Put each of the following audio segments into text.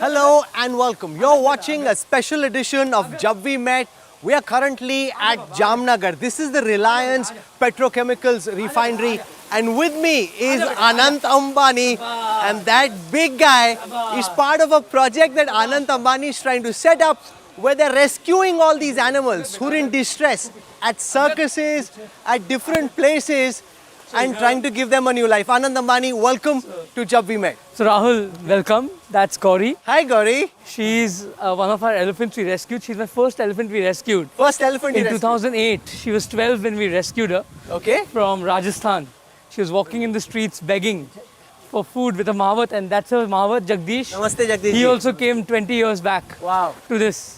Hello and welcome. You're watching a special edition of Jab We Met. We are currently at Jamnagar. This is the Reliance Petrochemicals refinery. And with me is Anant Ambani. And that big guy is part of a project that Anant Ambani is trying to set up where they're rescuing all these animals who are in distress at circuses, at different places, and trying to give them a new life. Anant Ambani, welcome to Jab We Met. So Rahul, welcome. That's Gauri. Hi Gauri. She's one of our elephants we rescued. She's my first elephant we rescued. First elephant you In rescued. 2008. She was 12 when we rescued her Okay. from Rajasthan. She was walking in the streets begging for food with a Mahavat, and that's her Mahavat, Jagdish. Namaste Jagdish. He also came 20 years back Wow. to this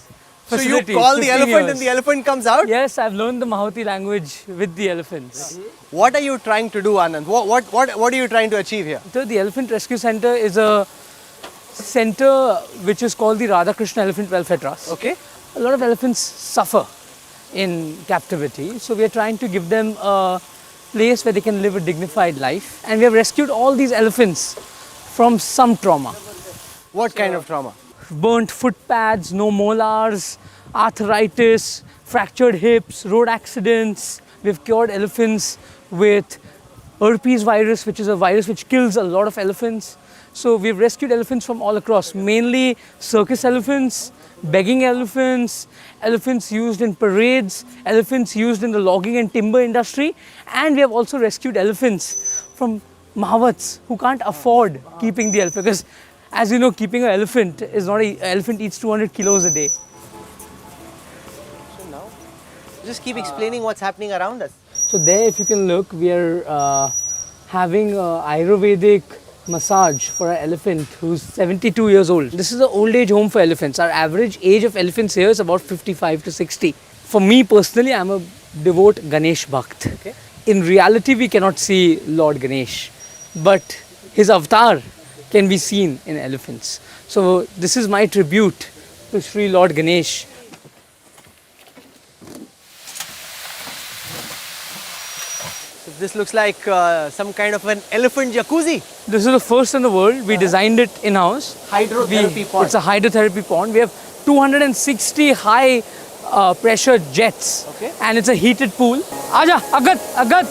So you facility. call the 15 elephant years. and the elephant comes out? Yes, I've learned the Mahoti language with the elephants. What are you trying to do, Anand? What are you trying to achieve here? So the Elephant Rescue Center is a center which is called the Radhakrishna Elephant Welfare Trust. Okay. A lot of elephants suffer in captivity, so we are trying to give them a place where they can live a dignified life. And we have rescued all these elephants from some trauma. What kind of trauma? Burnt foot pads, no molars, arthritis, fractured hips, road accidents. We've cured elephants with herpes virus, which is a virus which kills a lot of elephants. So we've rescued elephants from all across, mainly circus elephants, begging elephants, elephants used in parades, elephants used in the logging and timber industry, and we have also rescued elephants from Mahavats who can't afford keeping the elephant, because as you know, keeping an elephant is not an elephant eats 200 kilos a day. So now, just keep explaining what's happening around us. So there, if you can look, we are having a Ayurvedic massage for an elephant who's 72 years old. This is an old age home for elephants. Our average age of elephants here is about 55 to 60. For me personally, I'm a devout Ganesh Bhakt. Okay. In reality, we cannot see Lord Ganesh, but his avatar can be seen in elephants. So this is my tribute to Sri Lord Ganesh. So this looks like some kind of an elephant jacuzzi. This is the first in the world. We designed it in-house. Hydrotherapy pond. It's a hydrotherapy pond. We have 260 high pressure jets. Okay. And it's a heated pool. Aja, Agat.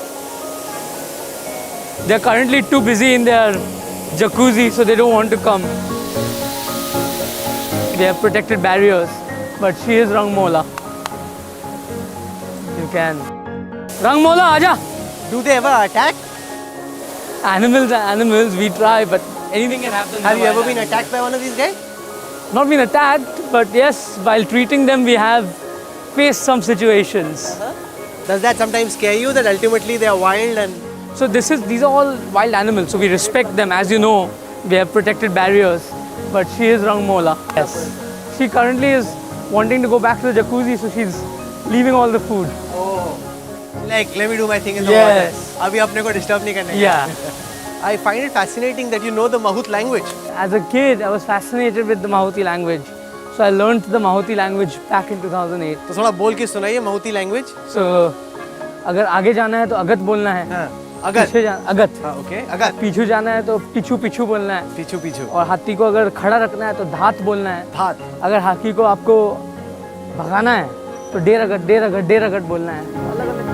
They're currently too busy in their jacuzzi, so they don't want to come. We have protected barriers, but she is Rangmola. You can. Rangmola, Aja. Do they ever attack? Animals are animals. We try, but anything can happen. Have you ever been attacked by one of these guys? Not been attacked, but yes, while treating them, we have faced some situations. Does that sometimes scare you that ultimately they are wild and... So these are all wild animals, so we respect them. As you know, we have protected barriers, but she is Rangmola. Yes. She currently is wanting to go back to the jacuzzi, so she's leaving all the food. Oh. Like, let me do my thing in the Yes. water. Abhi apne ko disturb nahi karne ka. Yeah. I find it fascinating that you know the Mahut language. As a kid, I was fascinated with the Mahoti language. So I learned the Mahoti language back in 2008. तो थोड़ा बोल के सुनाइए Mahuti language. So, अगर आगे जाना है तो अगत बोलना है. हाँ. अगत. पीछे जाना अगत. हाँ, okay. अगत. पीछू जाना है तो पिछू बोलना है. पीछू. और हाथी को अगर खड़ा रखना है तो धात बोलना है. धात. अगर हाथी को आपको भगाना है तो डेर अगट बोलना है. अलग-अलग.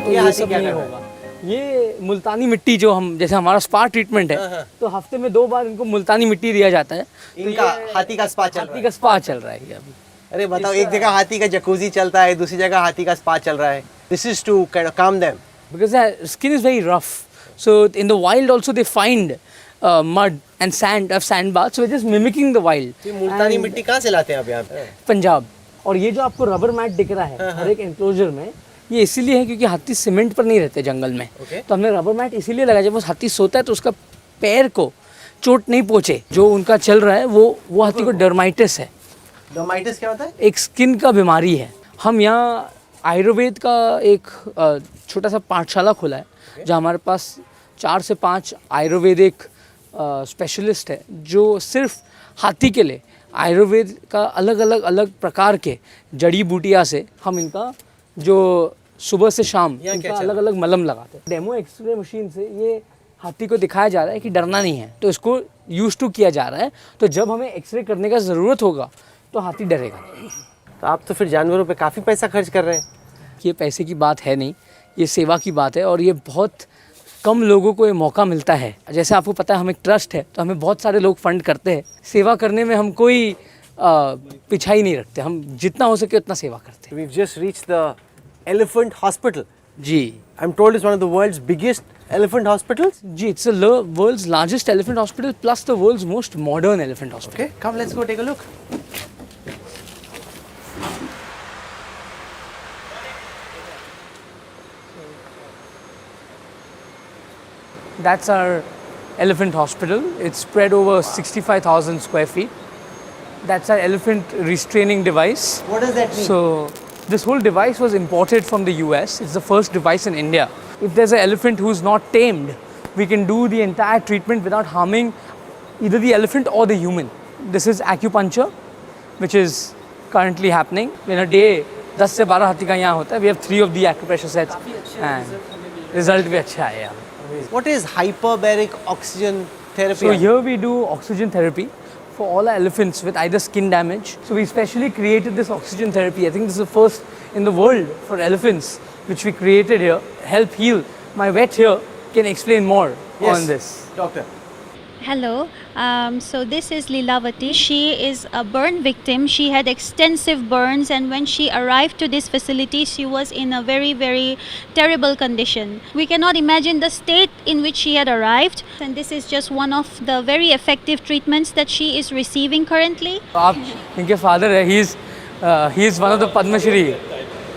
तो ये सब नहीं होगा. ये मुल्तानी मिट्टी जो हम जैसे हमारा स्पा ट्रीटमेंट है, तो हफ्ते में 2 बार इनको मुल्तानी मिट्टी दिया जाता है. इनका हाथी का स्पा चल रहा है. हाथी का स्पा चल रहा है ये अभी. अरे बताओ, एक जगह हाथी का जकूजी चलता है, दूसरी जगह हाथी का स्पा चल रहा है. This is to kind of calm them. Because their skin is very rough. So in the wild also they find mud and sand of sand baths. So we're just mimicking the wild. ये मुल्तानी मिट्टी कहाँ से लाते हैं आप यहाँ पे? पंजाब. और ये जो आपको रबर मैट दिख रहा है हर एक एंक्लोजर में, ये इसीलिए है क्योंकि हाथी सीमेंट पर नहीं रहते जंगल में. तो हमने रबर मैट इसीलिए लगाया, जब वो हाथी सोता है तो उसका पैर को चोट नहीं पहुँचे. जो उनका चल रहा है वो हाथी को डर्माइटिस है. डर्माइटिस क्या होता है? एक स्किन का बीमारी है. हम यहाँ आयुर्वेद का एक छोटा सा पाठशाला खोला है, जहाँ हमारे पास 4 से 5 आयुर्वेदिक स्पेशलिस्ट है जो सिर्फ हाथी के लिए आयुर्वेद का अलग प्रकार के जड़ी बूटियाँ से हम इनका जो सुबह से शाम इनका अलग मलम लगाते हैं। डेमो एक्सरे मशीन से ये हाथी को दिखाया जा रहा है कि डरना नहीं है, तो इसको यूज टू किया जा रहा है। तो जब हमें एक्सरे करने का ज़रूरत होगा तो हाथी डरेगा नहीं। तो आप तो फिर जानवरों पे काफ़ी पैसा खर्च कर रहे हैं। ये पैसे की बात है नहीं, ये सेवा की बात है, और ये बहुत कम लोगों को ये मौका मिलता है। जैसे आपको पता है हम एक ट्रस्ट है, तो हमें बहुत सारे लोग फंड करते हैं। सेवा करने में हम कोई पिछाई नहीं रखते, हम जितना हो सके उतना सेवा करते हैं। We've just reached the elephant hospital. Ji, I'm told it's one of the world's biggest elephant hospitals. Ji, it's the world's largest elephant hospital plus the world's most modern elephant hospital. Okay, come let's go take a look. That's our elephant hospital. It's spread over 65,000 square feet. That's our elephant restraining device. What does that mean? So this whole device was imported from the US. It's the first device in India. If there's an elephant who's not tamed, we can do the entire treatment without harming either the elephant or the human. This is acupuncture, which is currently happening. In a day, 10 से 12 हाथी का यहाँ होता है. We have 3 of the acupressure sets. And result भी अच्छा है यहाँ. What is hyperbaric oxygen therapy? So here we do oxygen therapy for all our elephants with either skin damage. So we specially created this oxygen therapy. I think this is the first in the world for elephants, which we created here. Help heal. My vet here can explain more on this. Doctor. Hello, so this is Lilavati. She is a burn victim. She had extensive burns, and when she arrived to this facility, she was in a very terrible condition. We cannot imagine the state in which she had arrived, and this is just one of the very effective treatments that she is receiving currently. आप इनके father है. He is one of the Padma Shri.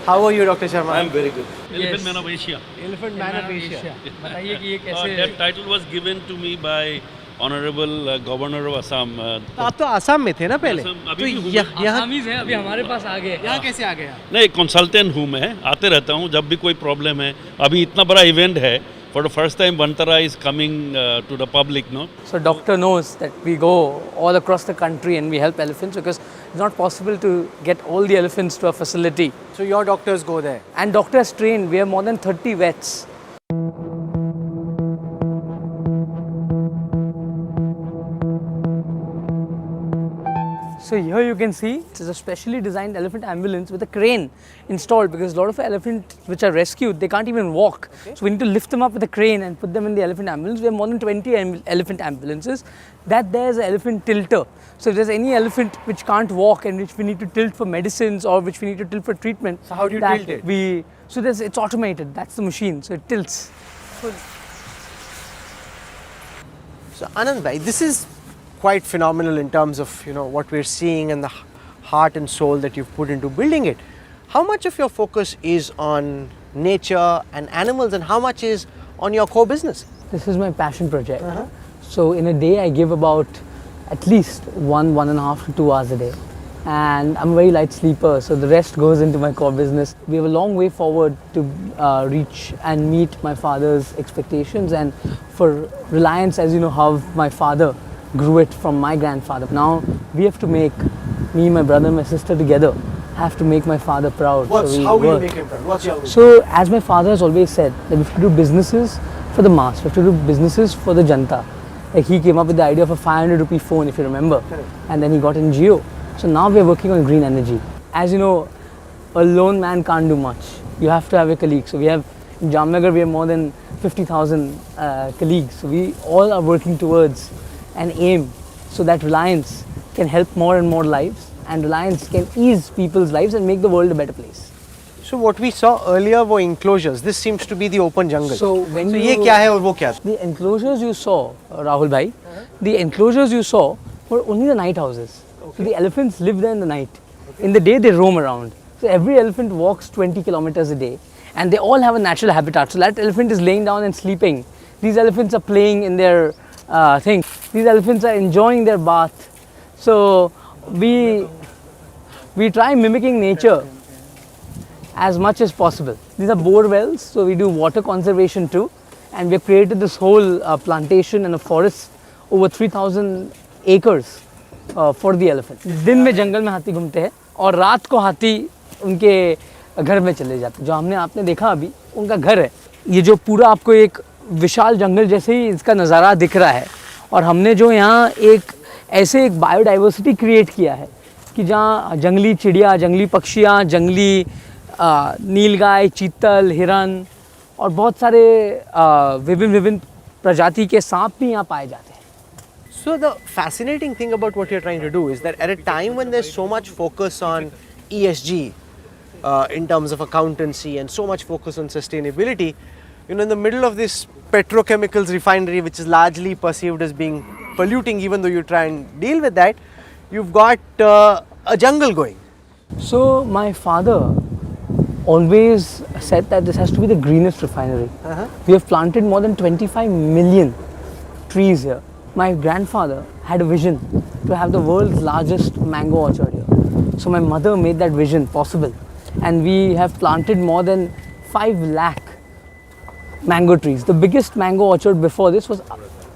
How are you, Dr. Sharma? I am very good. Elephant Man of Asia. Elephant Man of Asia. बताइए कि ये कैसे That title was given to me by Honorable Governor of Assam. तो आप तो आसाम में थे ना पहले? असम अभी तो भी हूँ यहाँ आसामीज हैं, अभी हमारे पास आ गए. यहाँ कैसे आ गया? नहीं, कंसल्टेंट हूँ मैं, आते रहता हूँ जब भी कोई प्रॉब्लम है. अभी इतना बड़ा इवेंट है. For the first time, Bantara is coming to the public, no? So doctor knows that we go all across the country and we help elephants because it's not possible to get all the elephants to a facility. So your doctors go there. And doctors trained. We have more than 30 vets. So here you can see it is a specially designed elephant ambulance with a crane installed because a lot of elephants which are rescued, they can't even walk. Okay. So we need to lift them up with a crane and put them in the elephant ambulance. We have more than 20 elephant ambulances. That there is an elephant tilter. So if there's any elephant which can't walk and which we need to tilt for medicines or which we need to tilt for treatment. So how do you tilt it? So it's automated. That's the machine. So it tilts. So Anant bhai, this is quite phenomenal in terms of what we're seeing and the heart and soul that you've put into building it. How much of your focus is on nature and animals, and how much is on your core business? This is my passion project. So in a day I give about at least 1.5 to 2 hours a day, and I'm a very light sleeper, so the rest goes into my core business. We have a long way forward to reach and meet my father's expectations, and for Reliance, as you know how my father grew it from my grandfather. Now we have to make, me, my brother and my sister together have to make my father proud. How will you make him proud? What's your So as my father has always said, that we have to do businesses for the mass, we have to do businesses for the janta. Like he came up with the idea of a 500 rupee phone, if you remember. Correct. And then he got in Jio. So now we are working on green energy. As you know, a lone man can't do much. You have to have a colleague. So we have, in Jamnagar, we have more than 50,000 colleagues. So we all are working towards an aim so that Reliance can help more and more lives, and Reliance can ease people's lives and make the world a better place. So what we saw earlier were enclosures. This seems to be the open jungle. So when ये क्या है और वो क्या? The enclosures you saw, Rahul bhai, the enclosures you saw were only the night houses. So the elephants live there in the night. In the day they roam around. So every elephant walks 20 kilometers a day, and they all have a natural habitat. So that elephant is laying down and sleeping. These elephants are playing in their thing. These elephants are enjoying their bath. So we try mimicking nature as much as possible. These are bore wells, so we do water conservation too, and we have created this whole plantation and a forest over 3,000 acres for the elephant. दिन में जंगल में हाथी घूमते हैं और रात को हाथी उनके घर में चले जाते हैं। जो आपने देखा अभी उनका घर है। ये जो पूरा आपको एक विशाल जंगल जैसे ही इसका नज़ारा दिख रहा है और हमने जो यहाँ एक ऐसे एक बायोडाइवर्सिटी क्रिएट किया है कि जहाँ जंगली चिड़िया, जंगली पक्षियाँ, जंगली नीलगाय, चीतल, हिरन और बहुत सारे विभिन्न प्रजाति के सांप भी यहाँ पाए जाते हैं। So the fascinating thing about what you're trying to do is that at a time when there's so much focus on ESG in terms of accountancy and so much focus on sustainability, you know, in the middle of this petrochemicals refinery, which is largely perceived as being polluting, even though you try and deal with that, you've got a jungle going. So my father always said that this has to be the greenest refinery. We have planted more than 25 million trees here. My grandfather had a vision to have the world's largest mango orchard here. So my mother made that vision possible, and we have planted more than 5 lakh mango trees. The biggest mango orchard before this was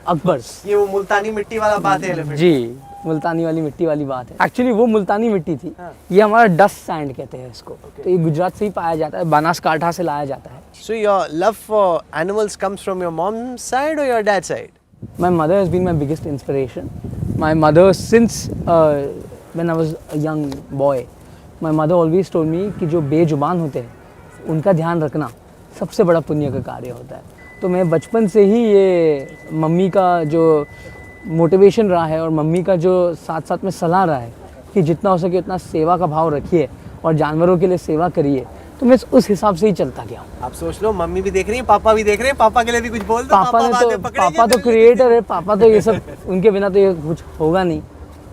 Akbar's. ये वो मुल्तानी मिट्टी वाला बात है elephant. जी, मुल्तानी वाली मिट्टी वाली बात है। एक्चुअली वो मुल्तानी मिट्टी थी। ये हमारा डस्ट सैंड कहते हैं इसको। तो ये गुजरात से ही पाया जाता है, बनासकांठा से लाया जाता है। So your love for animals comes from your mom's side or your dad's side? My mother has been my biggest inspiration. My mother, since when I was a young boy, my mother always told me कि जो बेजुबान होते हैं उनका ध्यान रखना सबसे बड़ा पुण्य का कार्य होता है। तो मैं बचपन से ही ये मम्मी का जो मोटिवेशन रहा है और मम्मी का जो साथ साथ में सलाह रहा है कि जितना हो सके उतना सेवा का भाव रखिए और जानवरों के लिए सेवा करिए, तो मैं उस हिसाब से ही चलता गया हूँ। आप सोच लो, मम्मी भी देख रही है, पापा भी देख रहे हैं, पापा के लिए भी कुछ बोल दो। पापा तो क्रिएटर है, पापा तो ये सब, उनके बिना तो ये कुछ होगा नहीं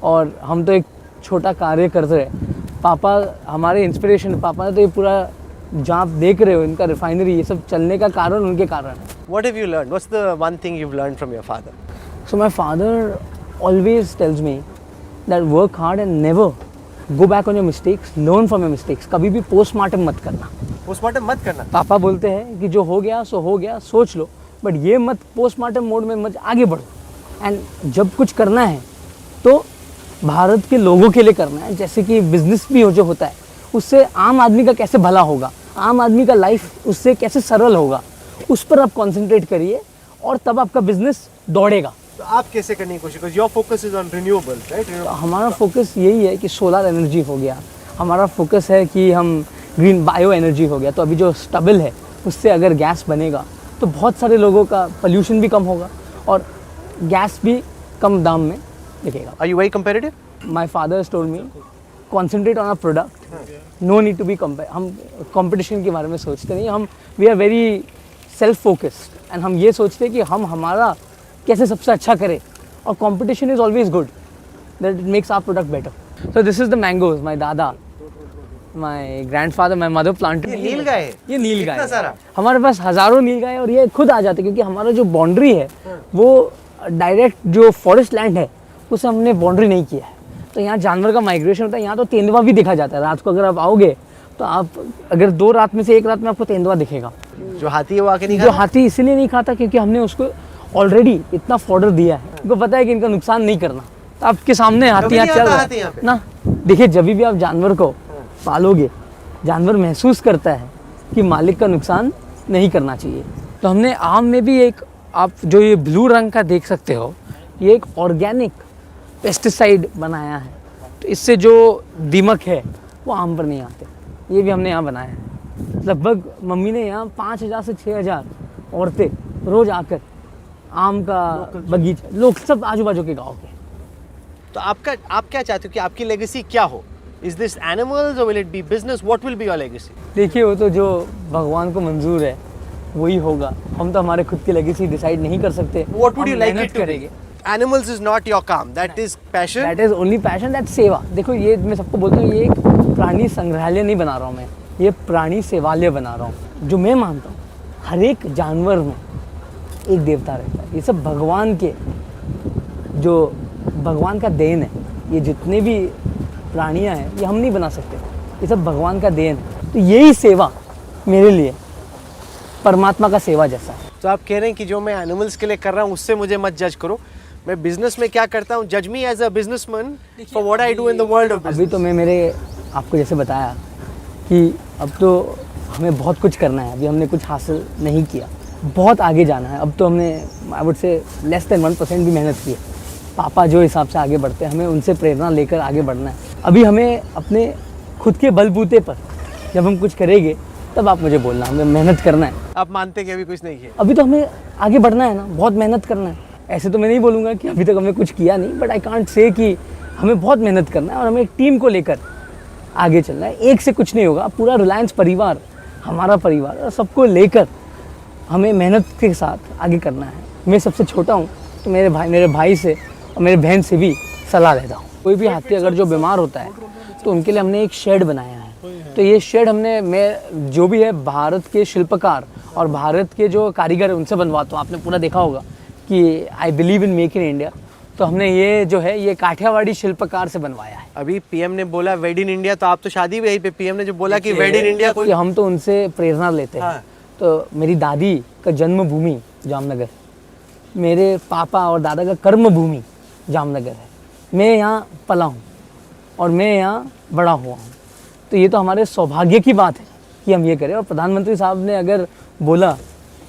और हम तो एक छोटा कार्य करते हैं। पापा हमारे इंस्पिरेशन, पापा ने तो ये पूरा जहाँ आप देख रहे हो इनका रिफाइनरी, ये सब चलने का कारण उनके कारण है। What have you learned? What's the one thing you've learned from your father? So my father always tells me that work hard and never go back on your mistakes, learn from your mistakes. कभी भी postmortem मत करना। Postmortem मत करना। पापा बोलते हैं कि जो हो गया सो हो गया, सोच लो, बट ये मत पोस्टमार्टम मोड में मत आगे बढ़ो। एंड जब कुछ करना है तो भारत के लोगों के लिए करना है। जैसे कि बिजनेस भी जो होता है उससे आम आदमी का कैसे भला होगा, आम आदमी का लाइफ उससे कैसे सरल होगा, उस पर आप कंसंट्रेट करिए और तब आपका बिजनेस दौड़ेगा। तो आप कैसे करने की कोशिश करो? Your focus is on renewables, right? हमारा फोकस यही है कि सोलर एनर्जी हो गया, हमारा फोकस है कि हम ग्रीन बायो एनर्जी हो गया। तो अभी जो स्टबल है उससे अगर गैस बनेगा तो बहुत सारे लोगों का पोल्यूशन भी कम होगा और गैस भी कम दाम में दिखेगा। Are you very competitive? My father has told me concentrate on a product, no need to be compare. हम कंपटीशन के बारे में सोचते नहीं, हम we are very self focused and हम ये सोचते हैं कि हम हमारा कैसे सबसे अच्छा करें और competition is always good, that it makes our product better. So this is the mangoes my dada, my grandfather, my mother planted. ये नीलगाय है? ये नीलगाय इतना सारा? हमारे पास हजारों नीलगाय और ये खुद आ जाते क्योंकि हमारा जो बाउंड्री है वो डायरेक्ट जो फॉरेस्ट लैंड है उसे हमने बाउंड्री नहीं किया है। तो यहाँ जानवर का माइग्रेशन होता है। यहाँ तो तेंदुआ भी दिखा जाता है। रात को अगर आप आओगे तो आप अगर 2 रात में से 1 रात में आपको तेंदुआ दिखेगा। जो हाथी है वो आके नहीं जो हाथी इसलिए नहीं खाता क्योंकि हमने उसको ऑलरेडी इतना फॉर्डर दिया है, उनको पता है कि इनका नुकसान नहीं करना। तो आपके सामने हाथी यहाँ चल रहा है ना, देखिए जब भी आप जानवर को पालोगे जानवर महसूस करता है कि मालिक का नुकसान नहीं करना चाहिए। तो हमने आम में भी एक, आप जो ये ब्लू रंग का देख सकते हो, ये एक ऑर्गेनिक पेस्टिसाइड बनाया है। तो इससे जो दीमक है वो आम पर नहीं आते। ये भी हमने यहाँ बनाया है। लगभग मम्मी ने यहाँ 5000 से 6000 औरतें रोज आकर आम का बगीचा, लोग सब आजू बाजू के गाँव के। तो आप क्या चाहते हो कि आपकी लेगेसी क्या हो? इज दिस एनिमल्स और will it be business? What will be your legacy? देखिए वो तो जो भगवान को मंजूर है वही होगा। हम तो हमारे खुद की लेगेसी डिसाइड नहीं कर सकते। What would you like it to करेंगे? एनिमल्स इज नॉट योर काम, that is passion. That is only passion, that सेवा। देखो ये मैं सबको बोलता हूँ, ये एक प्राणी संग्रहालय नहीं बना रहा हूँ मैं, ये प्राणी सेवालय बना रहा हूँ। जो मैं मानता हूँ हर एक जानवर में एक देवता रहता है। ये सब भगवान के, जो भगवान का देन है। ये जितने भी प्राणियाँ हैं ये हम नहीं बना सकते, ये सब भगवान का देन है। तो यही सेवा मेरे लिए परमात्मा का सेवा जैसा है। तो आप कह रहे हैं कि जो मैं एनिमल्स के लिए कर रहा हूँ उससे मुझे मत जज करो, मैं बिजनेस में क्या करता हूँ, जज me as a businessman for what I do in the world of अभी तो मैं मेरे आपको जैसे बताया कि अब तो हमें बहुत कुछ करना है, अभी हमने कुछ हासिल नहीं किया, बहुत आगे जाना है। अब तो हमने I would say less than 1% भी मेहनत की है। पापा जो हिसाब से आगे बढ़ते हैं, हमें उनसे प्रेरणा लेकर आगे बढ़ना है। अभी हमें अपने खुद के बलबूते पर जब हम कुछ करेंगे तब आप मुझे बोलना, हमें मेहनत करना है। आप मानते कि अभी कुछ नहीं किया? अभी तो हमें आगे बढ़ना है ना, बहुत मेहनत करना है। ऐसे तो मैं नहीं बोलूँगा कि अभी तक हमने कुछ किया नहीं, बट आई कांट से कि हमें बहुत मेहनत करना है और हमें एक टीम को लेकर आगे चलना है। एक से कुछ नहीं होगा, पूरा रिलायंस परिवार हमारा परिवार और सबको लेकर हमें मेहनत के साथ आगे करना है। मैं सबसे छोटा हूँ तो मेरे भाई से और मेरे बहन से भी सलाह लेता हूँ। कोई भी हाथी अगर जो बीमार होता है तो उनके लिए हमने एक शेड बनाया है। तो ये शेड मैं जो भी है भारत के शिल्पकार और भारत के जो कारीगर है उनसे बनवाता हूँ। आपने पूरा देखा होगा कि I believe in make in India, तो हमने ये जो है ये काठियावाड़ी शिल्पकार से बनवाया है। अभी पीएम ने बोला वेड इन इंडिया, तो आप तो शादी भी यहीं पे, पीएम ने जो बोला कि वेड इन इंडिया, कि हम तो उनसे प्रेरणा लेते हैं। हाँ। तो मेरी दादी का जन्मभूमि जामनगर, मेरे पापा और दादा का कर्मभूमि जामनगर है। मैं यहाँ पला हूँ और मैं यहाँ बड़ा हुआ हूँ, तो ये तो हमारे सौभाग्य की बात है कि हम ये करें। और प्रधानमंत्री साहब ने अगर बोला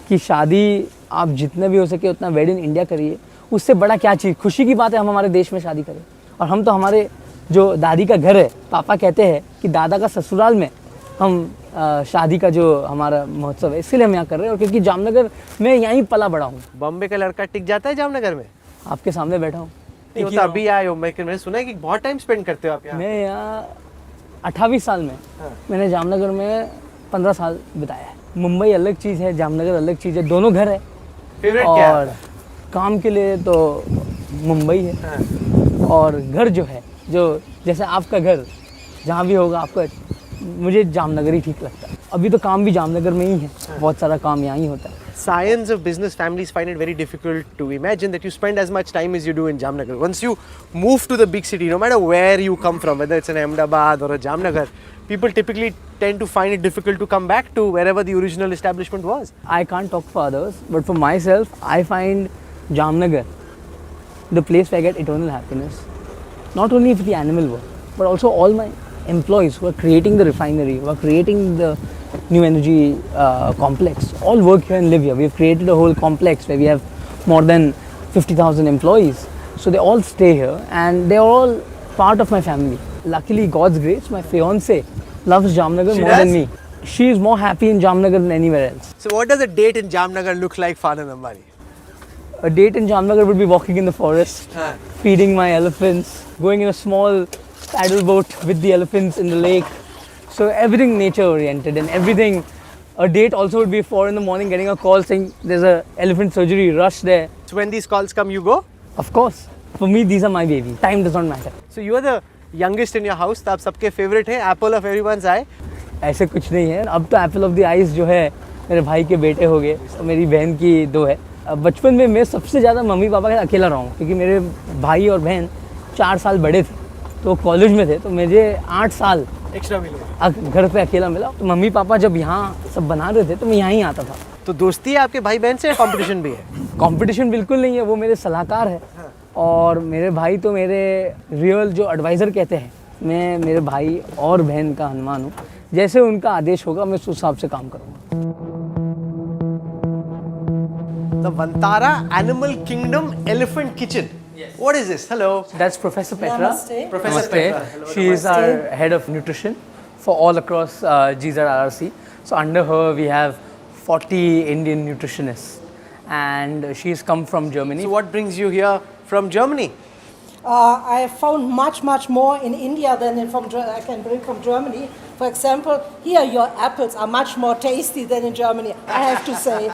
कि शादी आप जितना भी हो सके उतना वेड इन इंडिया करिए, उससे बड़ा क्या चीज़, खुशी की बात है हम हमारे देश में शादी करें। और हम तो हमारे जो दादी का घर है, पापा कहते हैं कि दादा का ससुराल में हम शादी का जो हमारा महोत्सव है इसीलिए हम यहाँ कर रहे हैं। और क्योंकि जामनगर में यहीं पला बड़ा हूँ। बॉम्बे का लड़का टिक जाता है जामनगर में? आपके सामने बैठा हूँ। नहीं, वो तो अभी आए हो, मैंने सुना है कि बहुत टाइम स्पेंड करते हो आप यहाँ। मैं यहाँ 28 साल में मैंने जामनगर में 15 साल बिताया है। मुंबई अलग चीज़ है, जामनगर अलग चीज़ है, दोनों घर है। फेवरेट क्या है? और काम के लिए तो मुंबई है। और घर जो है, जो जैसे आपका घर जहाँ भी होगा आपका, मुझे जामनगर ही ठीक लगता है। अभी तो काम भी जामनगर में ही है, बहुत सारा काम यहाँ ही होता है। Science of business families find it very difficult to imagine that you spend as much time as you do in Jamnagar. Once you move to the big city, no matter where you come from, whether it's an Ahmedabad or a Jamnagar, people typically tend to find it difficult to come back to wherever the original establishment was. I can't talk for others, but for myself, I find Jamnagar the place where I get eternal happiness. Not only for the animal world, but also all my employees who are creating the refinery, who are creating the new energy complex, all work here and live here. We have created a whole complex where we have more than 50,000 employees. So they all stay here and they're all part of my family. Luckily, God's grace, my fiance loves Jamnagar more than me. She is more happy in Jamnagar than anywhere else. So what does a date in Jamnagar look like for Anant Ambani? A date in Jamnagar would be walking in the forest, feeding my elephants, going in a small paddle boat with the elephants in the lake. So everything nature oriented and everything. A date also would be 4 in the morning getting a call saying there's a elephant surgery, rush there. So when these calls come, you go? Of course. For me, these are my baby. Time does not matter. So you are the youngest in your house, तो आप सबके favorite हैं, apple of everyone's eye. ऐसे कुछ नहीं है। अब तो एप्पल ऑफ द आइज जो है मेरे भाई के बेटे हो गए और मेरी बहन की 2 है। बचपन में मैं सबसे ज़्यादा मम्मी पापा के अकेला रहा हूँ क्योंकि मेरे भाई और बहन 4 साल बड़े थे तो कॉलेज में थे, तो मुझे 8 साल एक्स्ट्रा मिले, घर पे अकेला मिला। तो मम्मी पापा जब यहाँ सब बना रहे थे तो मैं यहाँ ही आता था। तो दोस्ती है आपके भाई बहन से या कंपटीशन भी है? कंपटीशन बिल्कुल नहीं है, वो मेरे सलाहकार है और मेरे भाई तो मेरे रियल जो एडवाइज़र कहते हैं। मैं मेरे भाई और बहन का हनुमान हूँ, जैसे उनका आदेश होगा मैं उस हिसाब से काम करूँगा। The Vantara Animal Kingdom Elephant Kitchen. Yes. What is this? Hello. That's Professor Petra. Namaste. Professor Namaste. Petra. Hello. She is our head of nutrition for all across GZRRC. So under her we have 40 Indian nutritionists and she's come from Germany. So what brings you here from Germany? I have found much more in India than I can bring from Germany. For example, here your apples are much more tasty than in Germany, I have to say.